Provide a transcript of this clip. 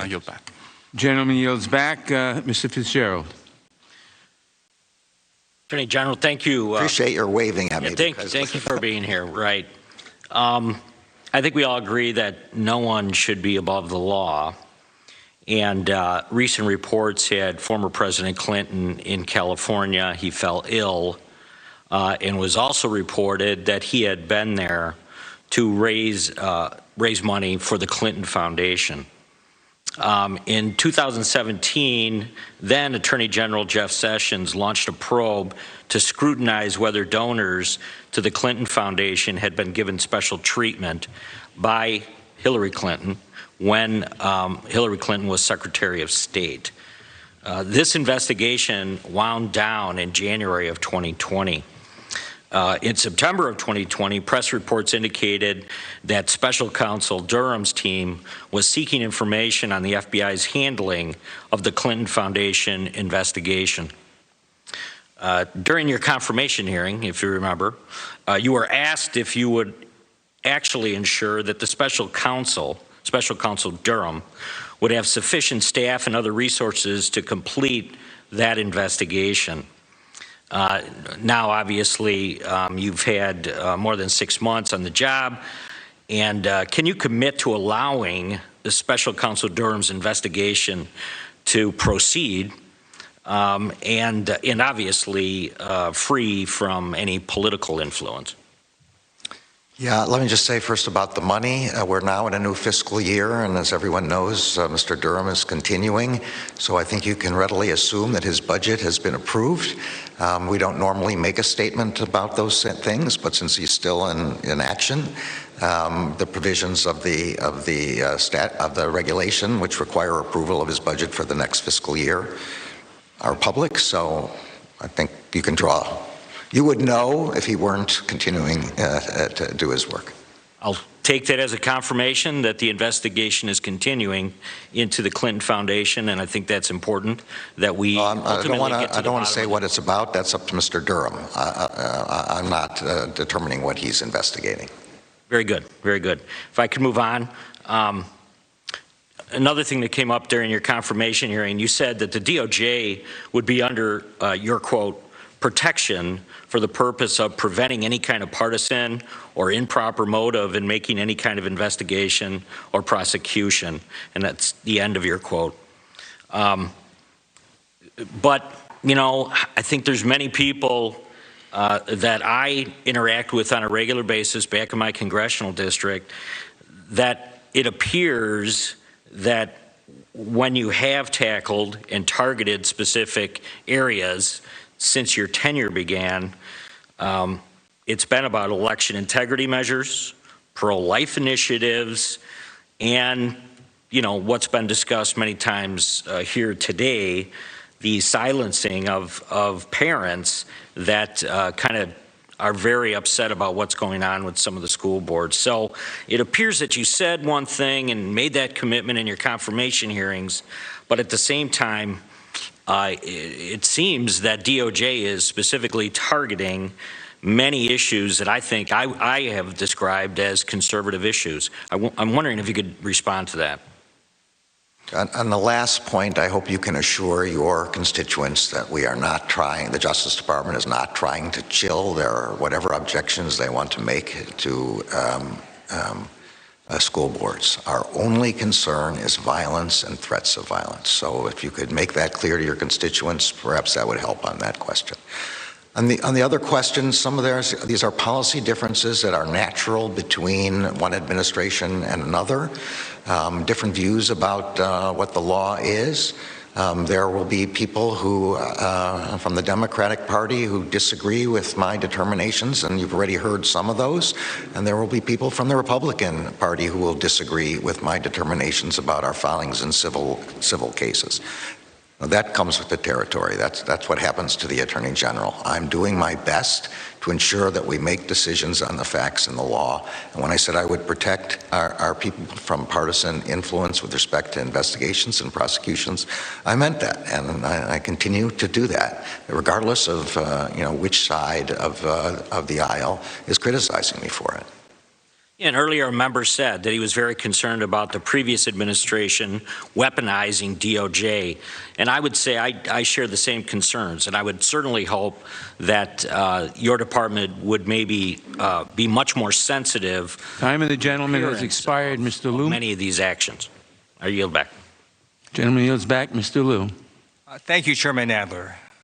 I yield back. Gentleman yields back. Mr. Fitzgerald. Attorney General, thank you. Appreciate your waving at me. Thank you for being here. Right. I think we all agree that no one should be above the law. And recent reports had former President Clinton in California. He fell ill and was also reported that he had been there to raise money for the Clinton Foundation. In 2017, then Attorney General Jeff Sessions launched a probe to scrutinize whether donors to the Clinton Foundation had been given special treatment by Hillary Clinton when Hillary Clinton was Secretary of State. This investigation wound down in January of 2020. In September of 2020, press reports indicated that Special Counsel Durham's team was seeking information on the FBI's handling of the Clinton Foundation investigation. During your confirmation hearing, if you remember, you were asked if you would actually ensure that the Special Counsel Durham, would have sufficient staff and other resources to complete that investigation. Now, obviously, you've had more than 6 months on the job, and can you commit to allowing the Special Counsel Durham's investigation to proceed and obviously free from any political influence? Yeah, let me just say first about the money. We're now in a new fiscal year, and as everyone knows, Mr. Durham is continuing. So I think you can readily assume that his budget has been approved. We don't normally make a statement about those things, but since he's still in action, the provisions of the regulation, which require approval of his budget for the next fiscal year, are public. So I think you can draw. You would know if he weren't continuing to do his work. I'll take that as a confirmation that the investigation is continuing into the Clinton Foundation, and I think that's important that we I don't want to say what it's about. That's up to Mr. Durham. I'm not determining what he's investigating. Very good. Very good. If I could move on. Another thing that came up during your confirmation hearing, you said that the DOJ would be under your quote, protection for the purpose of preventing any kind of partisan or improper motive in making any kind of investigation or prosecution. And that's the end of your quote. But, you know, I think there's many people that I interact with on a regular basis back in my congressional district that it appears that when you have tackled and targeted specific areas since your tenure began, it's been about election integrity measures, pro-life initiatives, and, you know, what's been discussed many times here today, the silencing of parents that kind of are very upset about what's going on with some of the school boards. So it appears that you said one thing and made that commitment in your confirmation hearings, but at the same time, it seems that DOJ is specifically targeting many issues that I think I have described as conservative issues. I'm wondering if you could respond to that. On the last point, I hope you can assure your constituents that we are not trying, the Justice Department is not trying to chill their whatever objections they want to make to school boards. Our only concern is violence and threats of violence. So if you could make that clear to your constituents, perhaps that would help on that question. On the other questions, some of these are policy differences that are natural between one administration and another, different views about what the law is. There will be people who, from the Democratic Party who disagree with my determinations, and you've already heard some of those, and there will be people from the Republican Party who will disagree with my determinations about our filings in civil cases. Now, that comes with the territory. That's what happens to the Attorney General. I'm doing my best to ensure that we make decisions on the facts and the law. And when I said I would protect our people from partisan influence with respect to investigations and prosecutions, I meant that, and I continue to do that, regardless of which side of the aisle is criticizing me for it. And earlier, a member said that he was very concerned about the previous administration weaponizing DOJ. And I would say I share the same concerns. And I would certainly hope that your department would maybe be much more sensitive. Time of the gentleman has expired, Mr. Liu. Many of these actions. I yield back. Gentleman yields back, Mr. Liu. Thank you, Chairman Nadler.